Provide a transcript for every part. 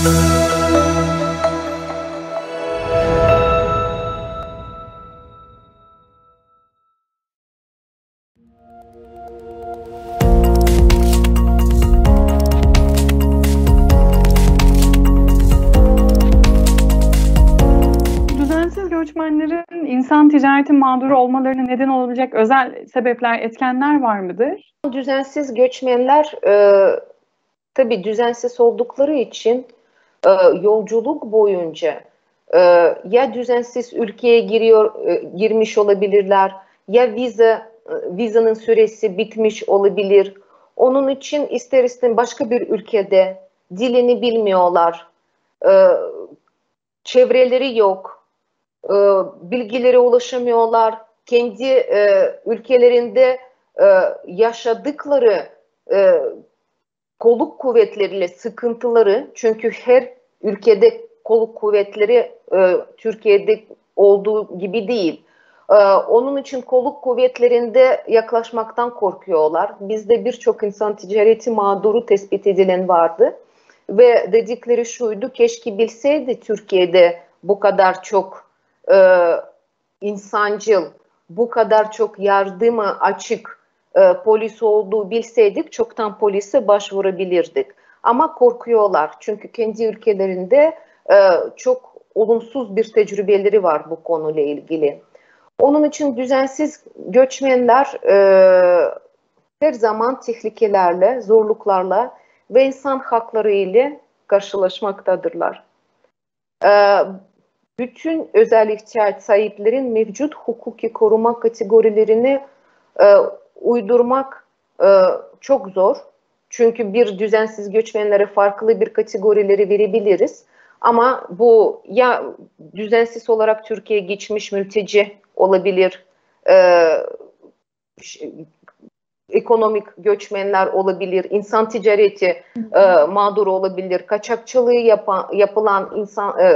Düzensiz göçmenlerin insan ticareti mağduru olmalarına neden olabilecek özel sebepler, etkenler var mıdır? Düzensiz göçmenler tabii düzensiz oldukları için yolculuk boyunca e, ya düzensiz ülkeye girmiş olabilirler ya vizenin süresi bitmiş olabilir. Onun için ister istemez başka bir ülkede dilini bilmiyorlar, e, çevreleri yok, e, bilgilere ulaşamıyorlar. Kendi ülkelerinde yaşadıkları e, kolluk kuvvetleriyle sıkıntıları, çünkü her ülkede kolluk kuvvetleri Türkiye'de olduğu gibi değil. Onun için kolluk kuvvetlerinde yaklaşmaktan korkuyorlar. Bizde birçok insan ticareti mağduru tespit edilen vardı. Ve dedikleri şuydu: keşke bilseydi Türkiye'de bu kadar çok insancıl, bu kadar çok yardıma açık polis olduğu bilseydik çoktan polise başvurabilirdik. Ama korkuyorlar çünkü kendi ülkelerinde çok olumsuz bir tecrübeleri var bu konuyla ilgili. Onun için düzensiz göçmenler her zaman tehlikelerle, zorluklarla ve insan hakları ile karşılaşmaktadırlar. Bütün özel ihtiyaç sahiplerin mevcut hukuki koruma kategorilerini uydurmak çok zor. Çünkü bir düzensiz göçmenlere farklı bir kategorileri verebiliriz. Ama bu ya düzensiz olarak Türkiye'ye geçmiş mülteci olabilir, ekonomik göçmenler olabilir, insan ticareti mağduru olabilir, kaçakçılığı yapılan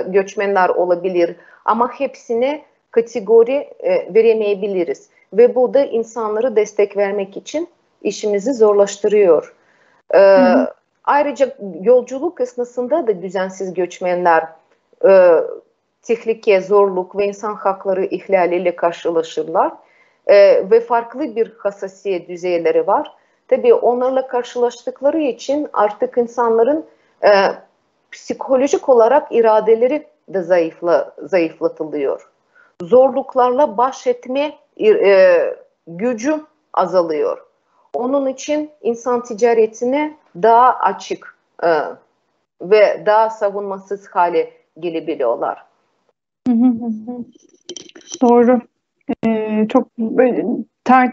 göçmenler olabilir. Ama hepsine kategori veremeyebiliriz. Ve bu da insanları destek vermek için işimizi zorlaştırıyor. Ayrıca yolculuk esnasında da düzensiz göçmenler tehlike, zorluk ve insan hakları ihlaliyle karşılaşırlar. Ve farklı bir hassasiyet düzeyleri var. Tabii onlarla karşılaştıkları için artık insanların psikolojik olarak iradeleri de zayıflatılıyor. Zorluklarla baş etme gücü azalıyor. Onun için insan ticaretine daha açık ve daha savunmasız hale gelebiliyorlar. Doğru. Çok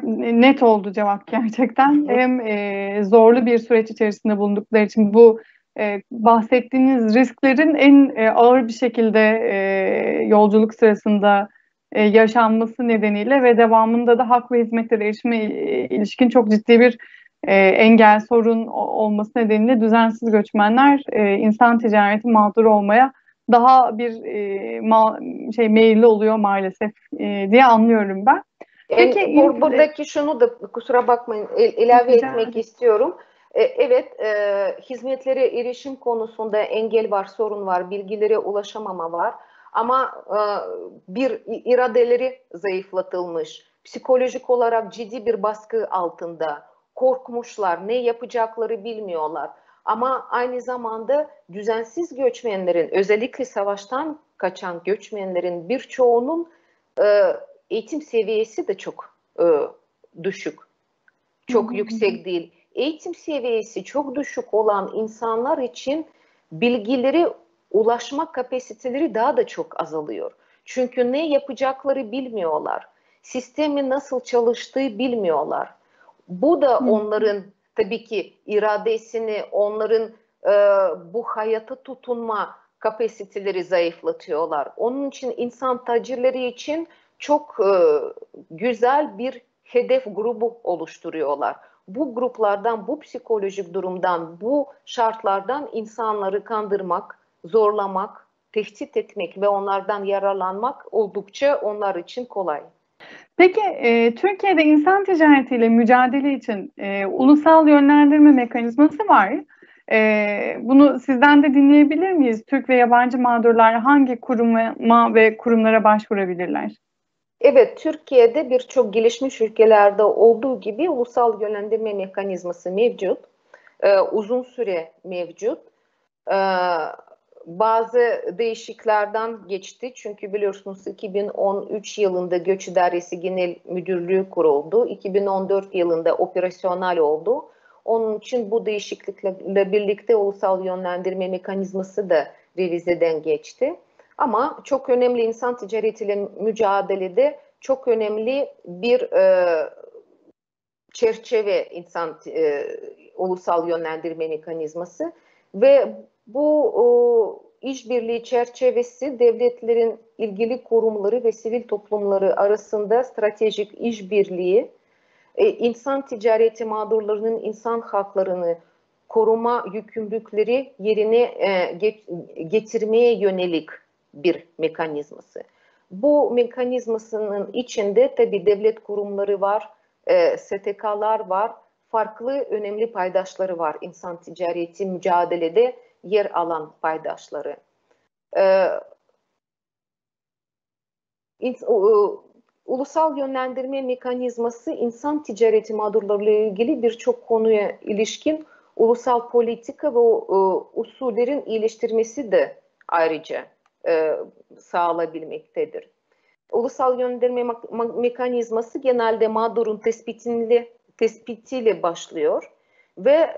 net oldu cevap gerçekten. Hem zorlu bir süreç içerisinde bulundukları için bu bahsettiğiniz risklerin en ağır bir şekilde yolculuk sırasında yaşanması nedeniyle ve devamında da hak ve hizmetlere erişime ilişkin çok ciddi bir engel, sorun olması nedeniyle düzensiz göçmenler insan ticareti mağdur olmaya daha bir meyilli oluyor maalesef diye anlıyorum ben. Peki buradaki şunu da kusura bakmayın ilave etmek istiyorum. Evet, hizmetlere erişim konusunda engel var, sorun var, bilgilere ulaşamama var. Ama bir iradeleri zayıflatılmış, psikolojik olarak ciddi bir baskı altında, korkmuşlar, ne yapacakları bilmiyorlar. Ama aynı zamanda düzensiz göçmenlerin, özellikle savaştan kaçan göçmenlerin birçoğunun eğitim seviyesi de çok düşük, çok yüksek değil. Eğitim seviyesi çok düşük olan insanlar için bilgileri ulaşma kapasiteleri daha da çok azalıyor. Çünkü ne yapacakları bilmiyorlar. Sistemin nasıl çalıştığı bilmiyorlar. Bu da onların tabii ki iradesini, onların bu hayata tutunma kapasiteleri zayıflatıyorlar. Onun için insan tacirleri için çok güzel bir hedef grubu oluşturuyorlar. Bu gruplardan, bu psikolojik durumdan, bu şartlardan insanları kandırmak, zorlamak, tehdit etmek ve onlardan yararlanmak oldukça onlar için kolay. Peki Türkiye'de insan ticaretiyle mücadele için ulusal yönlendirme mekanizması var. Bunu sizden de dinleyebilir miyiz? Türk ve yabancı mağdurlar hangi kuruma ve kurumlara başvurabilirler? Evet, Türkiye'de birçok gelişmiş ülkelerde olduğu gibi ulusal yönlendirme mekanizması mevcut. Uzun süre mevcut. Ee, Bazı değişikliklerden geçti. Çünkü biliyorsunuz 2013 yılında Göç İdaresi Genel Müdürlüğü kuruldu. 2014 yılında operasyonel oldu. Onun için bu değişiklikle birlikte ulusal yönlendirme mekanizması da revizeden geçti. Ama çok önemli insan ticaretiyle mücadelede çok önemli bir çerçeve ulusal yönlendirme mekanizması ve bu işbirliği çerçevesi devletlerin ilgili kurumları ve sivil toplumları arasında stratejik işbirliği, insan ticareti mağdurlarının insan haklarını koruma yükümlülükleri yerine getirmeye yönelik bir mekanizması. Bu mekanizmasının içinde tabii devlet kurumları var, STK'lar var, farklı önemli paydaşları var insan ticareti mücadelede yer alan paydaşları. Ulusal yönlendirme mekanizması insan ticareti mağdurlarıyla ilgili birçok konuya ilişkin ulusal politika ve usullerin iyileştirmesi de ayrıca sağlayabilmektedir. Ulusal yönlendirme mekanizması genelde mağdurun tespitiyle başlıyor ve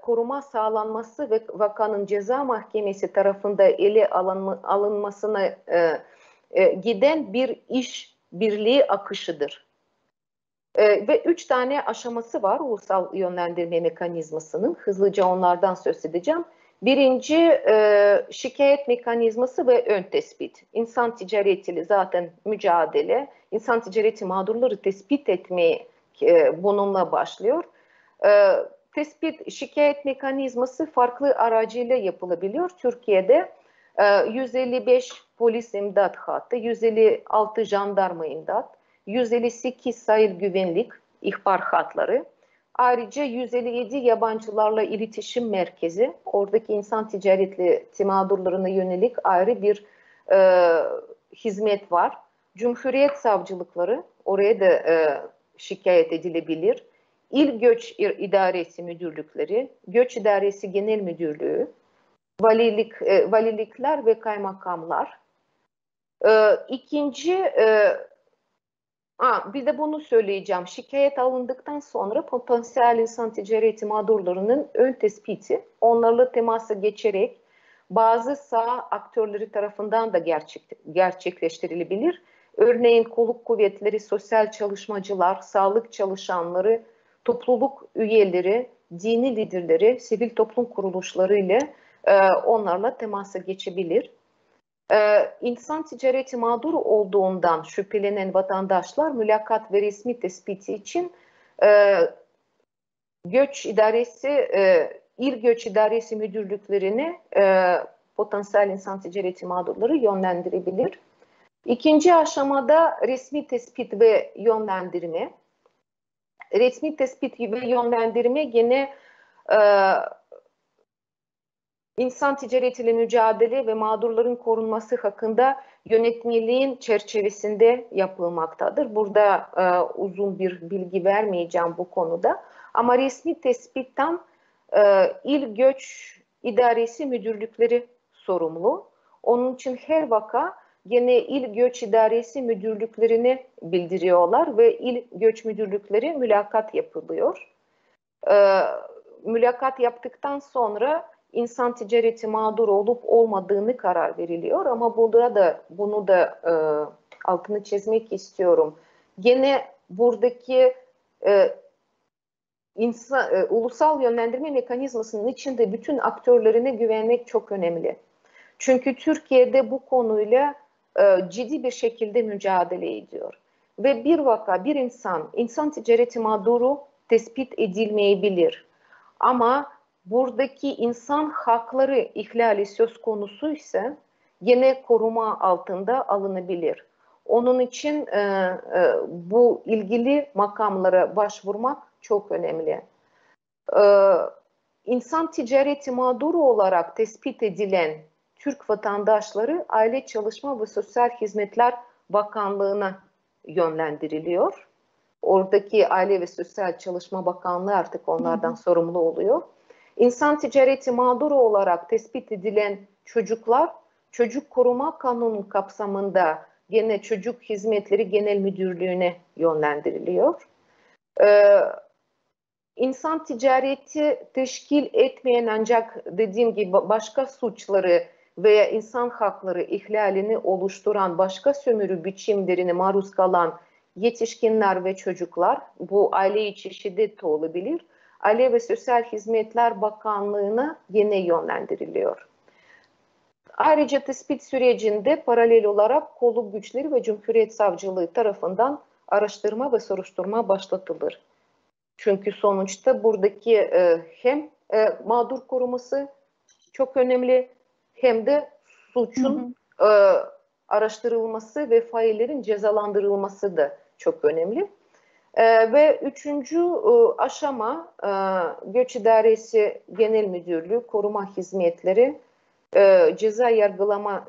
koruma sağlanması ve vakanın ceza mahkemesi tarafında ele alınmasına giden bir iş birliği akışıdır. Ve 3 tane aşaması var ulusal yönlendirme mekanizmasının. Hızlıca onlardan söz edeceğim. Birinci şikayet mekanizması ve ön tespit. İnsan ticaretiyle zaten mücadele, insan ticareti mağdurları tespit etmeye bununla başlıyor. Şikayet mekanizması farklı aracıyla yapılabiliyor. Türkiye'de 155 polis imdat hattı, 156 jandarma imdat, 158 sahil güvenlik ihbar hatları, ayrıca 157 yabancılarla iletişim merkezi, oradaki insan ticaretli mağdurlarına yönelik ayrı bir hizmet var. Cumhuriyet savcılıkları, oraya da şikayet edilebilir. İl Göç İdaresi Müdürlükleri, Göç İdaresi Genel Müdürlüğü, valilikler ve kaymakamlar. Bir de bunu söyleyeceğim. Şikayet alındıktan sonra potansiyel insan ticareti mağdurlarının ön tespiti, onlarla temasa geçerek bazı sağ aktörleri tarafından da gerçekleştirilebilir. Örneğin kolluk kuvvetleri, sosyal çalışmacılar, sağlık çalışanları, topluluk üyeleri, dini liderleri, sivil toplum kuruluşları ile onlarla temasa geçebilir. İnsan ticareti mağdur olduğundan şüphelenen vatandaşlar mülakat ve resmi tespiti için Göç İdaresi, İl Göç İdaresi Müdürlüklerine potansiyel insan ticareti mağdurları yönlendirebilir. İkinci aşamada resmi tespit ve yönlendirme. Resmi tespit ve yönlendirme gene İnsan ticaretiyle mücadele ve mağdurların korunması hakkında yönetmeliğin çerçevesinde yapılmaktadır. Burada uzun bir bilgi vermeyeceğim bu konuda. Ama resmi tespitten İl Göç İdaresi Müdürlükleri sorumlu. Onun için her vaka gene İl Göç İdaresi Müdürlüklerine bildiriyorlar ve İl Göç Müdürlükleri mülakat yapılıyor. Mülakat yaptıktan sonra insan ticareti mağdur olup olmadığını karar veriliyor ama bunu da altını çizmek istiyorum. Gene buradaki ulusal yönlendirme mekanizmasının içinde bütün aktörlerine güvenmek çok önemli. Çünkü Türkiye'de bu konuyla ciddi bir şekilde mücadele ediyor. Ve bir insan ticareti mağduru tespit edilmeyebilir. Ama buradaki insan hakları ihlali söz konusu ise gene koruma altında alınabilir. Onun için bu ilgili makamlara başvurmak çok önemli. insan ticareti mağduru olarak tespit edilen Türk vatandaşları Aile Çalışma ve Sosyal Hizmetler Bakanlığı'na yönlendiriliyor. Oradaki Aile ve Sosyal Çalışma Bakanlığı artık onlardan sorumlu oluyor. İnsan ticareti mağduru olarak tespit edilen çocuklar Çocuk Koruma Kanunu kapsamında gene Çocuk Hizmetleri Genel Müdürlüğü'ne yönlendiriliyor. İnsan ticareti teşkil etmeyen ancak dediğim gibi başka suçları veya insan hakları ihlalini oluşturan başka sömürü biçimlerine maruz kalan yetişkinler ve çocuklar, bu aile içi şiddet de olabilir, Aile ve Sosyal Hizmetler Bakanlığı'na yine yönlendiriliyor. Ayrıca tespit sürecinde paralel olarak kolluk güçleri ve Cumhuriyet Savcılığı tarafından araştırma ve soruşturma başlatılır. Çünkü sonuçta buradaki hem mağdur koruması çok önemli, hem de suçun araştırılması ve faillerin cezalandırılması da çok önemli. Ve üçüncü aşama Göç İdaresi Genel Müdürlüğü Koruma Hizmetleri Ceza Yargılama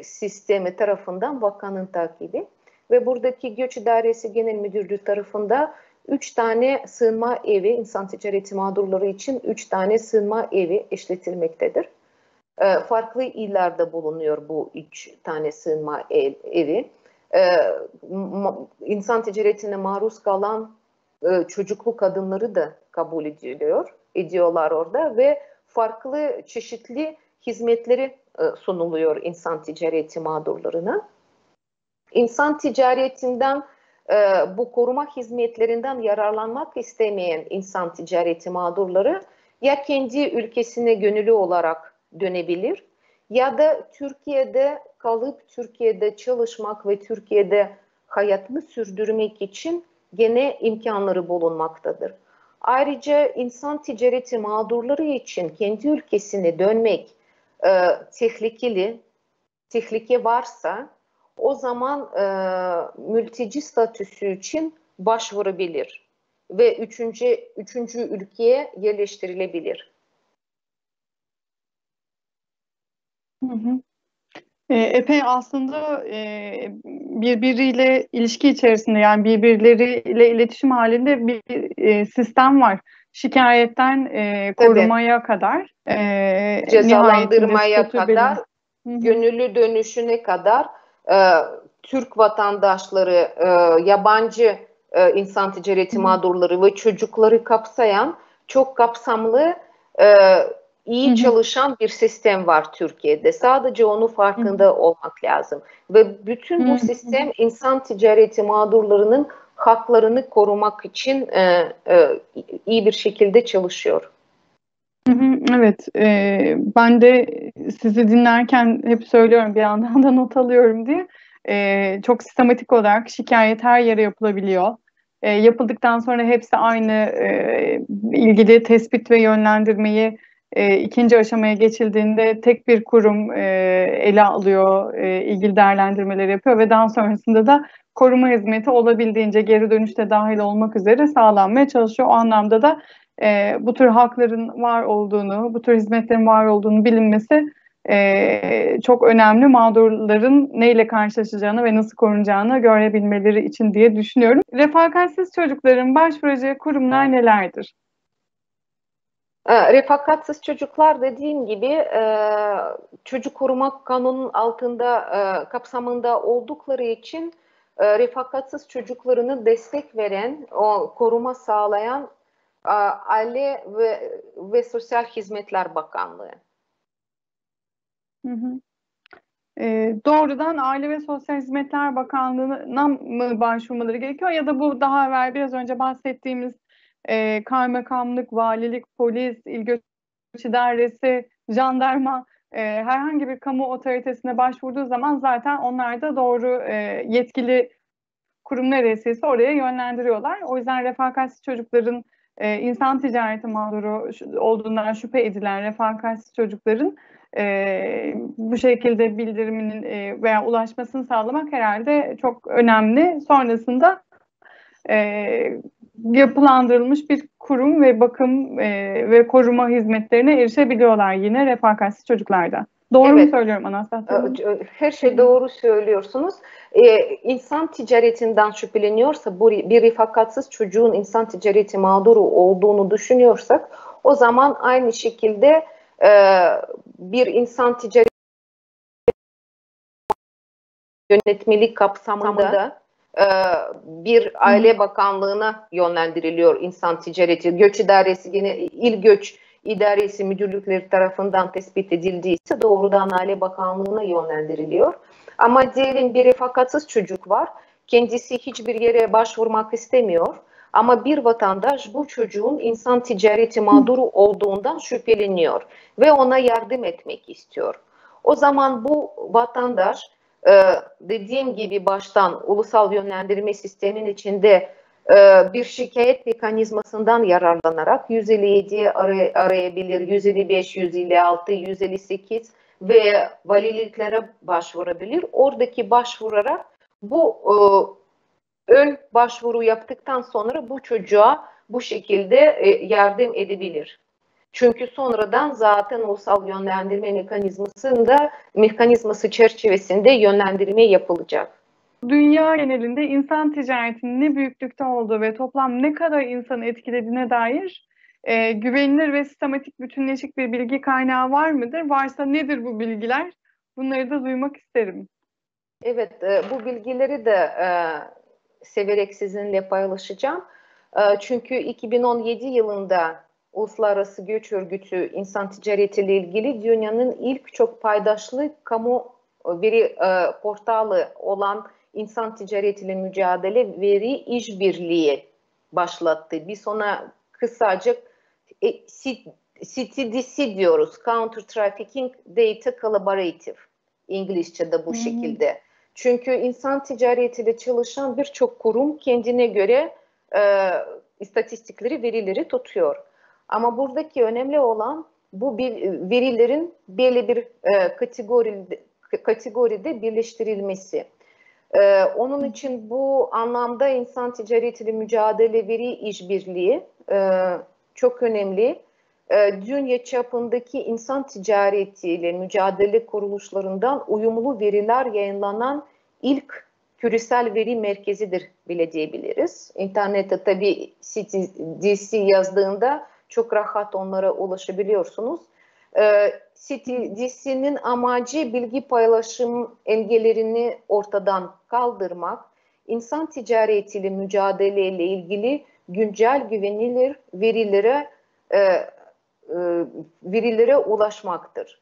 Sistemi tarafından bakanın takibi ve buradaki Göç İdaresi Genel Müdürlüğü tarafında 3 tane sığınma evi, insan ticareti mağdurları için 3 tane sığınma evi işletilmektedir. Farklı illerde bulunuyor bu 3 tane sığınma evi. İnsan ticaretine maruz kalan çocuklu kadınları da kabul ediyorlar orada ve farklı çeşitli hizmetleri sunuluyor insan ticareti mağdurlarına. İnsan ticaretinden, bu koruma hizmetlerinden yararlanmak istemeyen insan ticareti mağdurları ya kendi ülkesine gönüllü olarak dönebilir ya da Türkiye'de kalıp Türkiye'de çalışmak ve Türkiye'de hayatını sürdürmek için gene imkanları bulunmaktadır. Ayrıca insan ticareti mağdurları için kendi ülkesine dönmek tehlike varsa o zaman mülteci statüsü için başvurabilir ve üçüncü ülkeye yerleştirilebilir. Epey aslında birbiriyle ilişki içerisinde, yani birbirleriyle iletişim halinde bir sistem var. Şikayetten korumaya kadar, cezalandırmaya kadar, gönüllü dönüşüne kadar Türk vatandaşları, yabancı insan ticareti mağdurları ve çocukları kapsayan çok kapsamlı, iyi çalışan bir sistem var Türkiye'de. Sadece onun farkında olmak lazım. Ve bütün bu sistem insan ticareti mağdurlarının haklarını korumak için iyi bir şekilde çalışıyor. Evet, ben de sizi dinlerken hep söylüyorum, bir yandan da not alıyorum diye. Çok sistematik olarak şikayet her yere yapılabiliyor. Yapıldıktan sonra hepsi aynı ilgili tespit ve yönlendirmeyi ikinci aşamaya geçildiğinde tek bir kurum ele alıyor, ilgili değerlendirmeleri yapıyor ve daha sonrasında da koruma hizmeti olabildiğince geri dönüşte dahil olmak üzere sağlanmaya çalışıyor. O anlamda da bu tür hakların var olduğunu, bu tür hizmetlerin var olduğunu bilinmesi çok önemli. Mağdurların neyle karşılaşacağını ve nasıl korunacağını görebilmeleri için diye düşünüyorum. Refakatsiz çocukların başvuracağı kurumlar nelerdir? Refakatsiz çocuklar dediğim gibi Çocuk Koruma Kanunu'nun altında kapsamında oldukları için refakatsiz çocuklarını destek veren, koruma sağlayan Aile ve Sosyal Hizmetler Bakanlığı. Doğrudan Aile ve Sosyal Hizmetler Bakanlığı'na mı başvurmaları gerekiyor ya da bu daha evvel biraz önce bahsettiğimiz kaymakamlık, valilik, polis, İl Göç İdaresi, jandarma herhangi bir kamu otoritesine başvurduğu zaman zaten onlar da doğru yetkili kurum neresiyse oraya yönlendiriyorlar. O yüzden refakatsiz çocukların insan ticareti mağduru olduğundan şüphe edilen refakatsiz çocukların bu şekilde bildiriminin veya ulaşmasını sağlamak herhalde çok önemli. Sonrasında yapılandırılmış bir kurum ve bakım ve koruma hizmetlerine erişebiliyorlar yine refakatsiz çocuklarda. Doğru mu Evet, söylüyorum Anastasia Hanım? her şey doğru söylüyorsunuz. İnsan ticaretinden şüpheleniyorsa, bu bir refakatsiz çocuğun insan ticareti mağduru olduğunu düşünüyorsak, o zaman aynı şekilde bir insan ticareti yönetmelik kapsamında bir Aile Bakanlığı'na yönlendiriliyor insan ticareti. Göç İdaresi, yine İl Göç İdaresi müdürlükleri tarafından tespit edildiyse doğrudan Aile Bakanlığı'na yönlendiriliyor. Ama diyelim bir refakatsız çocuk var. Kendisi hiçbir yere başvurmak istemiyor. Ama bir vatandaş bu çocuğun insan ticareti mağduru olduğundan şüpheleniyor ve ona yardım etmek istiyor. O zaman bu vatandaş dediğim gibi baştan ulusal yönlendirme sistemin içinde bir şikayet mekanizmasından yararlanarak 157'yi arayabilir, 155, 156, 158 ve valiliklere başvurabilir. Oradaki başvurarak bu ön başvuru yaptıktan sonra bu çocuğa bu şekilde yardım edebilir. Çünkü sonradan zaten ulusal yönlendirme mekanizması çerçevesinde yönlendirme yapılacak. Dünya genelinde insan ticaretinin ne büyüklükte olduğu ve toplam ne kadar insanı etkilediğine dair güvenilir ve sistematik bütünleşik bir bilgi kaynağı var mıdır? Varsa nedir bu bilgiler? Bunları da duymak isterim. Evet, bu bilgileri de severek sizinle paylaşacağım. Çünkü 2017 yılında Uluslararası Göç Örgütü insan ticaretiyle ilgili dünyanın ilk çok paydaşlı kamu veri portalı olan insan ticaretiyle mücadele veri işbirliği başlattı. Biz ona kısaca CTDC diyoruz. Counter Trafficking Data Collaborative. İngilizce'de bu şekilde. Çünkü insan ticaretiyle çalışan birçok kurum kendine göre istatistikleri, verileri tutuyor. Ama buradaki önemli olan bu verilerin belli bir kategoride birleştirilmesi. Onun için bu anlamda insan ticaretiyle mücadele veri işbirliği çok önemli. Dünya çapındaki insan ticaretiyle mücadele kuruluşlarından uyumlu veriler yayınlanan ilk küresel veri merkezidir bile diyebiliriz. İnternette tabii CTDC yazdığında çok rahat onlara ulaşabiliyorsunuz. CTDC'nin amacı bilgi paylaşım engellerini ortadan kaldırmak, insan ticaretiyle mücadeleyle ilgili güncel güvenilir verilere ulaşmaktır.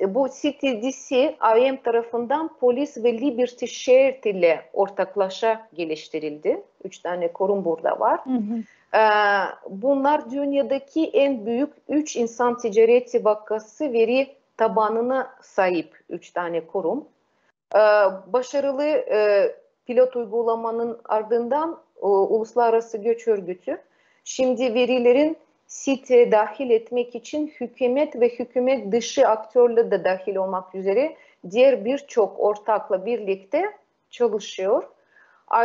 Bu CTDC, IM tarafından Polis ve Liberty Shared ile ortaklaşa geliştirildi. 3 tane kurum burada var. Bunlar dünyadaki en büyük 3 insan ticareti vakası veri tabanına sahip 3 tane kurum. Başarılı pilot uygulamanın ardından Uluslararası Göç Örgütü şimdi verilerin siteye dahil etmek için hükümet ve hükümet dışı aktörle de dahil olmak üzere diğer birçok ortakla birlikte çalışıyor.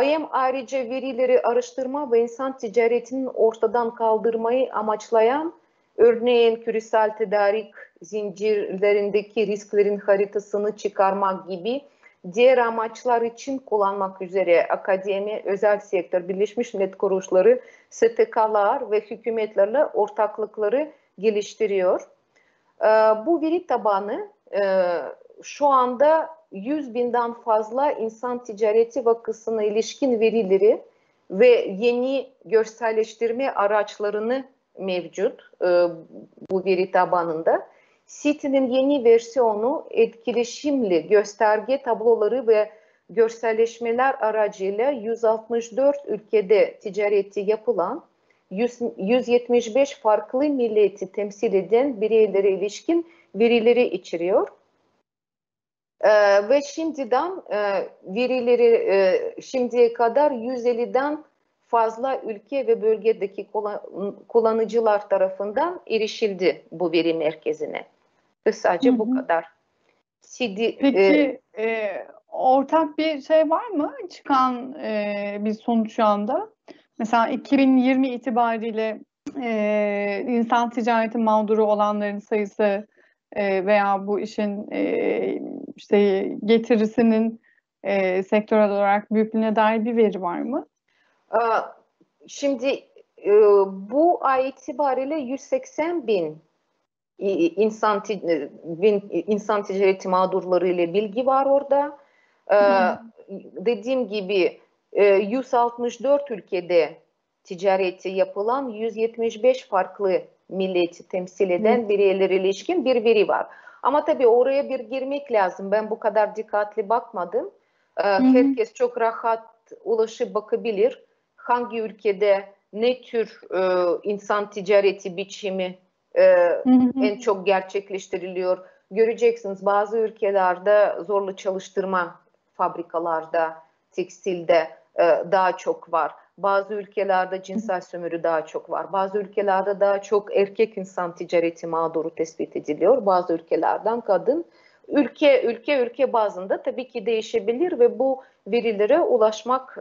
IM ayrıca verileri araştırma ve insan ticaretinin ortadan kaldırmayı amaçlayan, örneğin küresel tedarik zincirlerindeki risklerin haritasını çıkarmak gibi diğer amaçlar için kullanmak üzere akademi, özel sektör, Birleşmiş Millet kuruluşları, STK'lar ve hükümetlerle ortaklıkları geliştiriyor. Bu veri tabanı şu anda 100.000'den fazla insan ticareti vakasına ilişkin verileri ve yeni görselleştirme araçlarını mevcut bu veri tabanında. Sitenin yeni versiyonu etkileşimli gösterge tabloları ve görselleşmeler aracıyla 164 ülkede ticareti yapılan 175 farklı milleti temsil eden bireylere ilişkin verileri içeriyor. Ve şimdiye kadar 150'den fazla ülke ve bölgedeki kullanıcılar tarafından erişildi bu veri merkezine. Sadece bu kadar. Peki ortak bir şey var mı? Çıkan bir sonuç şu anda. Mesela 2020 itibariyle insan ticareti mağduru olanların sayısı veya bu işin işte getirisinin sektörel olarak büyüklüğüne dair bir veri var mı? Şimdi bu ay itibariyle 180 bin insan ticareti mağdurları ile bilgi var orada. Dediğim gibi 164 ülkede ticareti yapılan 175 farklı milleti temsil eden bireylere ilişkin bir veri var. Ama tabii oraya bir girmek lazım. Ben bu kadar dikkatli bakmadım. Herkes çok rahat ulaşıp bakabilir. Hangi ülkede ne tür insan ticareti biçimi en çok gerçekleştiriliyor. Göreceksiniz bazı ülkelerde zorlu çalıştırma fabrikalarda, tekstilde daha çok var. Bazı ülkelerde cinsel sömürü daha çok var. Bazı ülkelerde daha çok erkek insan ticareti mağduru tespit ediliyor. Bazı ülkelerden kadın. Ülke bazında tabii ki değişebilir ve bu verilere ulaşmak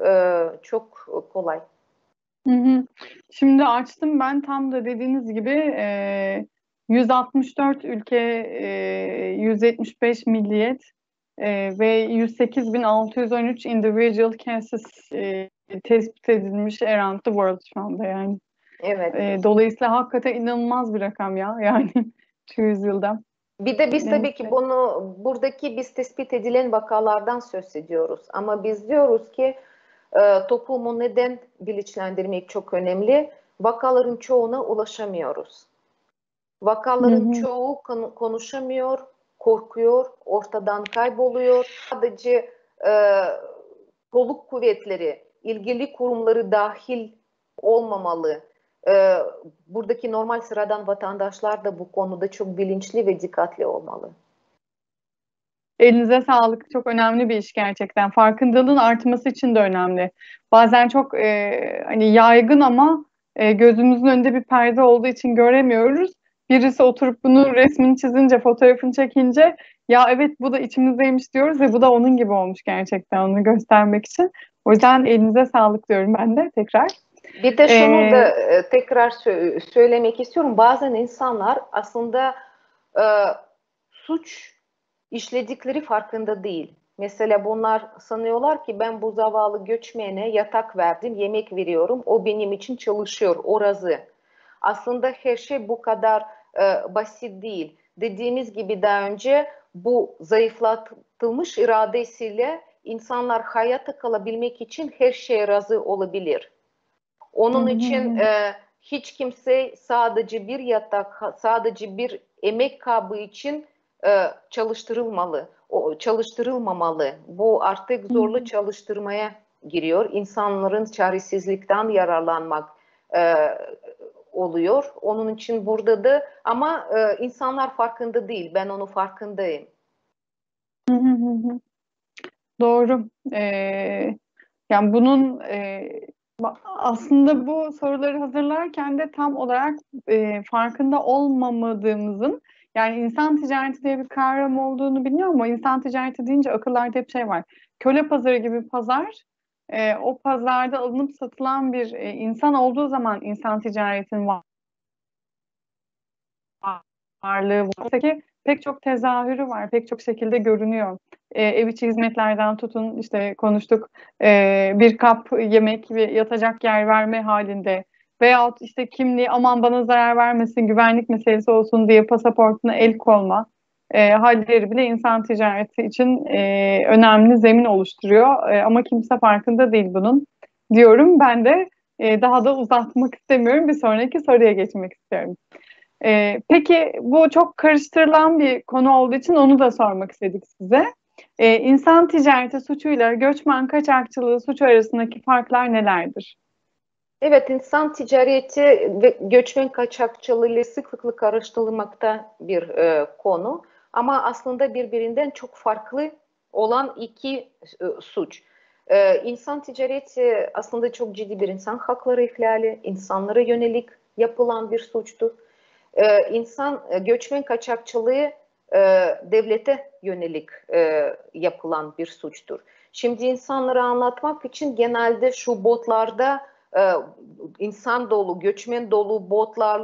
çok kolay. Şimdi açtım ben tam da dediğiniz gibi 164 ülke, 175 milliyet ve 108.613 individual cases tespit edilmiş around the world şu anda yani. Evet. Dolayısıyla hakikaten inanılmaz bir rakam ya yani 200 yılda. Bir de biz tabii ki buradaki biz tespit edilen vakalardan söz ediyoruz. Ama biz diyoruz ki toplumu neden bilinçlendirmek çok önemli? Vakaların çoğuna ulaşamıyoruz. Vakaların çoğu konuşamıyor, korkuyor, ortadan kayboluyor. Sadece kolluk kuvvetleri, ilgili kurumları dahil olmamalı. Buradaki normal sıradan vatandaşlar da bu konuda çok bilinçli ve dikkatli olmalı. Elinize sağlık. Çok önemli bir iş gerçekten. Farkındalığın artması için de önemli. Bazen çok hani yaygın ama gözümüzün önünde bir perde olduğu için göremiyoruz. Birisi oturup bunun resmini çizince, fotoğrafını çekince ya evet bu da içimizdeymiş diyoruz ve bu da onun gibi olmuş gerçekten onu göstermek için. O yüzden elinize sağlık diyorum ben de tekrar. Bir de şunu da tekrar söylemek istiyorum. Bazen insanlar aslında suç işledikleri farkında değil. Mesela bunlar sanıyorlar ki ben bu zavallı göçmene yatak verdim, yemek veriyorum, o benim için çalışıyor, o razı. Aslında her şey bu kadar basit değil. Dediğimiz gibi daha önce bu zayıflatılmış iradesiyle insanlar hayatta kalabilmek için her şeye razı olabilir. Onun için hiç kimse sadece bir yatak, sadece bir emek kabı için çalıştırılmamalı. Bu artık zorlu çalıştırmaya giriyor. İnsanların çaresizlikten yararlanmak oluyor. Onun için burada da ama insanlar farkında değil. Ben onu farkındayım. Doğru. Yani bunun aslında bu soruları hazırlarken de tam olarak farkında olmamadığımızın yani insan ticareti diye bir kavram olduğunu biliyorum ama insan ticareti deyince akıllarda hep şey var. Köle pazarı gibi bir pazar. O pazarda alınıp satılan bir insan olduğu zaman insan ticaretinin varlığı var. Ki pek çok tezahürü var, pek çok şekilde görünüyor. Ev içi hizmetlerden tutun, işte konuştuk, bir kap yemek ve yatacak yer verme halinde veyahut işte kimliği aman bana zarar vermesin, güvenlik meselesi olsun diye pasaportuna el koyma halleri bile insan ticareti için önemli zemin oluşturuyor. Ama kimse farkında değil bunun diyorum. Ben de daha da uzatmak istemiyorum. Bir sonraki soruya geçmek istiyorum. Peki bu çok karıştırılan bir konu olduğu için onu da sormak istedik size. İnsan ticareti suçuyla göçmen kaçakçılığı suçu arasındaki farklar nelerdir? Evet, insan ticareti ve göçmen kaçakçılığı ile sıklıkla karıştırılmakta bir konu. Ama aslında birbirinden çok farklı olan iki suç. İnsan ticareti aslında çok ciddi bir insan hakları ihlali, insanlara yönelik yapılan bir suçtur. Göçmen kaçakçılığı devlete yönelik yapılan bir suçtur. Şimdi insanlara anlatmak için genelde şu botlarda insan dolu, göçmen dolu botlar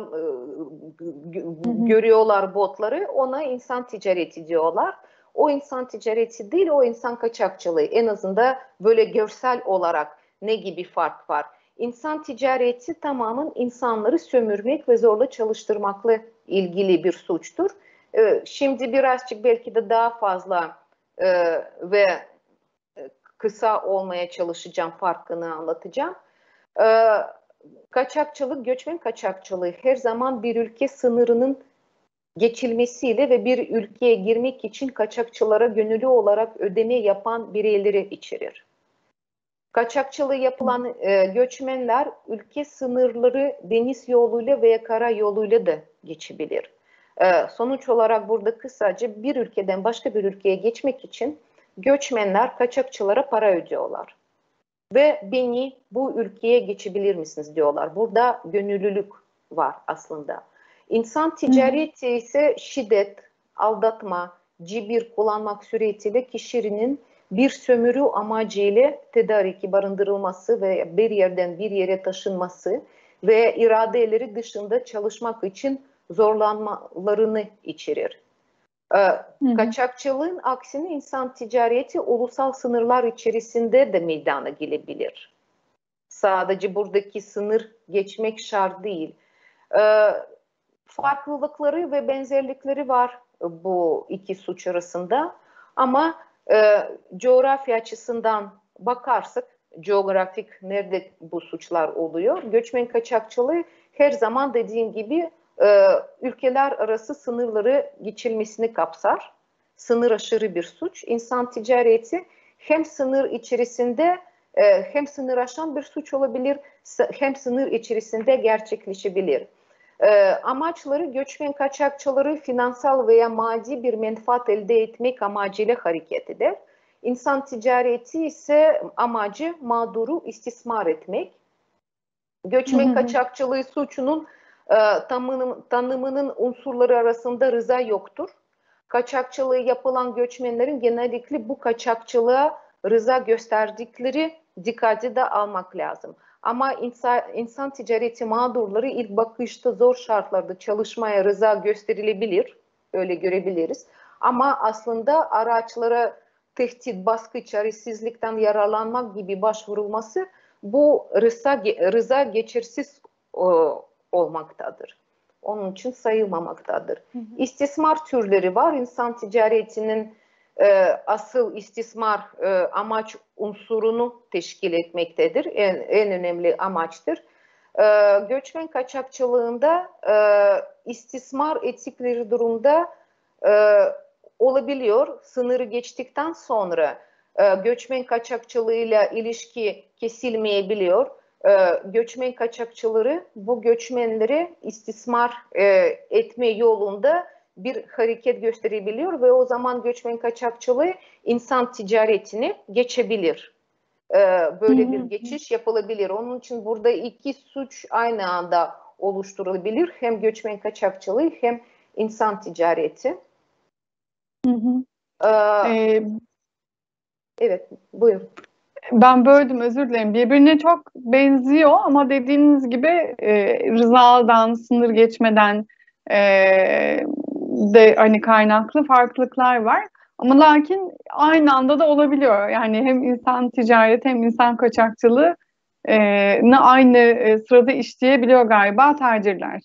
görüyorlar botları. Ona insan ticareti diyorlar. O insan ticareti değil, o insan kaçakçılığı. En azından böyle görsel olarak ne gibi fark var? İnsan ticareti tamamen insanları sömürmek ve zorla çalıştırmakla ilgili bir suçtur. Şimdi birazcık belki de daha fazla ve kısa olmaya çalışacağım, farkını anlatacağım. Kaçakçılık, göçmen kaçakçılığı her zaman bir ülke sınırının geçilmesiyle ve bir ülkeye girmek için kaçakçılara gönüllü olarak ödeme yapan bireyleri içerir. Kaçakçılığı yapılan göçmenler ülke sınırları deniz yoluyla veya kara yoluyla da geçebilir. Sonuç olarak burada kısaca bir ülkeden başka bir ülkeye geçmek için göçmenler kaçakçılara para ödüyorlar. Ve beni bu ülkeye geçebilir misiniz diyorlar. Burada gönüllülük var aslında. İnsan ticareti ise şiddet, aldatma, cibir kullanmak suretiyle kişinin bir sömürü amacıyla tedariki barındırılması ve bir yerden bir yere taşınması ve iradeleri dışında çalışmak için zorlanmalarını içerir. Kaçakçılığın aksine insan ticareti ulusal sınırlar içerisinde de meydana gelebilir. Sadece buradaki sınır geçmek şart değil. Farklılıkları ve benzerlikleri var bu iki suç arasında. Ama coğrafya açısından bakarsak, coğrafik nerede bu suçlar oluyor? Göçmen kaçakçılığı her zaman dediğim gibi ülkeler arası sınırları geçilmesini kapsar. Sınır aşırı bir suç. İnsan ticareti hem sınır içerisinde hem sınır aşan bir suç olabilir, hem sınır içerisinde gerçekleşebilir. Amaçları göçmen kaçakçıları finansal veya maddi bir menfaat elde etmek amacıyla hareket eder. İnsan ticareti ise amacı mağduru istismar etmek. Göçmen kaçakçılığı suçunun tanımının unsurları arasında rıza yoktur. Kaçakçılığı yapılan göçmenlerin genellikle bu kaçakçılığa rıza gösterdikleri dikkate de almak lazım. Ama insan ticareti mağdurları ilk bakışta zor şartlarda çalışmaya rıza gösterilebilir, öyle görebiliriz. Ama aslında araçlara tehdit, baskı, çaresizlikten yararlanmak gibi başvurulması bu rıza geçersiz olmaktadır. Onun için sayılmamaktadır. İstismar türleri var. İnsan ticaretinin asıl istismar amaç unsurunu teşkil etmektedir. En önemli amaçtır. Göçmen kaçakçılığında istismar ettikleri durumda olabiliyor. Sınırı geçtikten sonra göçmen kaçakçılığıyla ilişki kesilmeyebiliyor. Göçmen kaçakçıları bu göçmenleri istismar etme yolunda bir hareket gösterebiliyor ve o zaman göçmen kaçakçılığı insan ticaretini geçebilir. Böyle bir geçiş yapılabilir. Onun için burada iki suç aynı anda oluşturulabilir. Hem göçmen kaçakçılığı hem insan ticareti. Evet, buyurun. Ben böldüm, özür dilerim. Birbirine çok benziyor ama dediğiniz gibi rızadan, sınır geçmeden de hani kaynaklı farklılıklar var. Ama lakin aynı anda da olabiliyor. Yani hem insan ticareti hem insan kaçakçılığı aynı sırada işleyebiliyor galiba tacirler.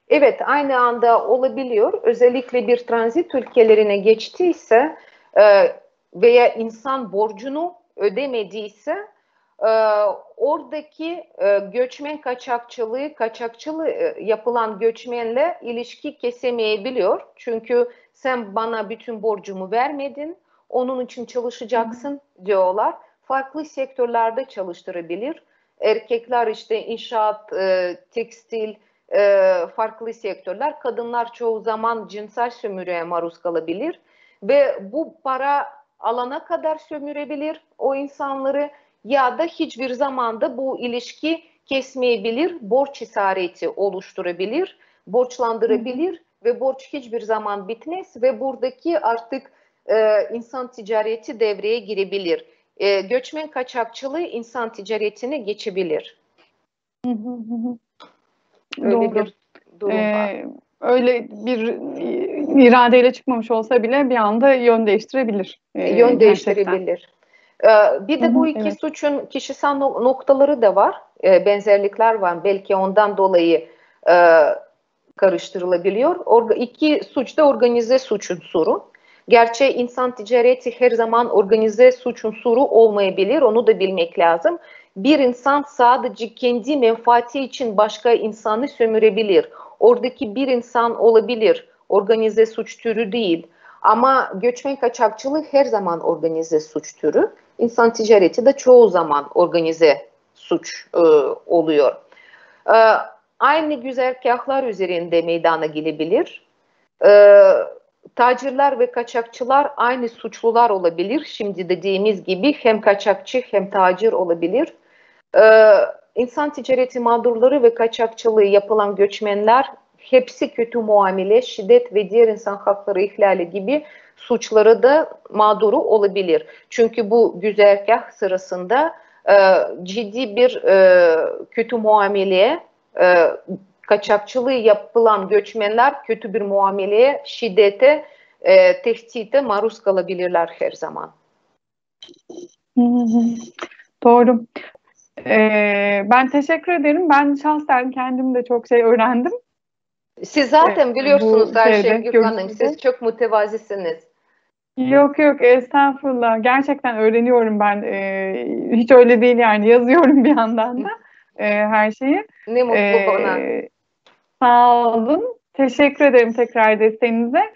Evet, aynı anda olabiliyor. Özellikle bir transit ülkelerine geçtiyse veya insan borcunu ödemediyse oradaki göçmen kaçakçılığı yapılan göçmenle ilişki kesemeyebiliyor. Çünkü sen bana bütün borcumu vermedin, onun için çalışacaksın diyorlar. Farklı sektörlerde çalıştırabilir. Erkekler işte inşaat, tekstil, farklı sektörler. Kadınlar çoğu zaman cinsel sömürüye maruz kalabilir ve bu para alana kadar sömürebilir o insanları ya da hiçbir zamanda bu ilişki kesmeyebilir, borç esareti oluşturabilir, borçlandırabilir ve borç hiçbir zaman bitmez ve buradaki artık insan ticareti devreye girebilir. Göçmen kaçakçılığı insan ticaretine geçebilir. Öyle Doğru. bir durum var. Öyle bir iradeyle çıkmamış olsa bile bir anda yön değiştirebilir. Yön değiştirebilir. Bir de bu iki evet. suçun kişisel noktaları da var. Benzerlikler var. Belki ondan dolayı karıştırılabiliyor. İki suç da organize suç unsuru. Gerçi insan ticareti her zaman organize suç unsuru olmayabilir. Onu da bilmek lazım. Bir insan sadece kendi menfaati için başka insanı sömürebilir. Oradaki bir insan olabilir. Organize suç türü değil. Ama göçmen kaçakçılığı her zaman organize suç türü. İnsan ticareti de çoğu zaman organize suç oluyor. Aynı güzergahlar üzerinde meydana gelebilir. Tacirler ve kaçakçılar aynı suçlular olabilir. Şimdi dediğimiz gibi hem kaçakçı hem tacir olabilir. İnsan ticareti mağdurları ve kaçakçılığı yapılan göçmenler hepsi kötü muamele, şiddet ve diğer insan hakları ihlali gibi suçları da mağduru olabilir. Çünkü bu güzergah sırasında ciddi bir kötü muameleye, kaçakçılığı yapılan göçmenler kötü bir muameleye, şiddete, tehdite maruz kalabilirler her zaman. Doğru. Ben teşekkür ederim. Ben şahsen kendim de çok şey öğrendim. Siz zaten biliyorsunuz Ayşegül Hanım, görüşmede. siz çok mütevazisiniz. Yok estağfurullah. Gerçekten öğreniyorum ben. Hiç öyle değil yani. Yazıyorum bir yandan da her şeyi. Ne mutlu bana. Sağ olun. Teşekkür ederim tekrar desteğinize.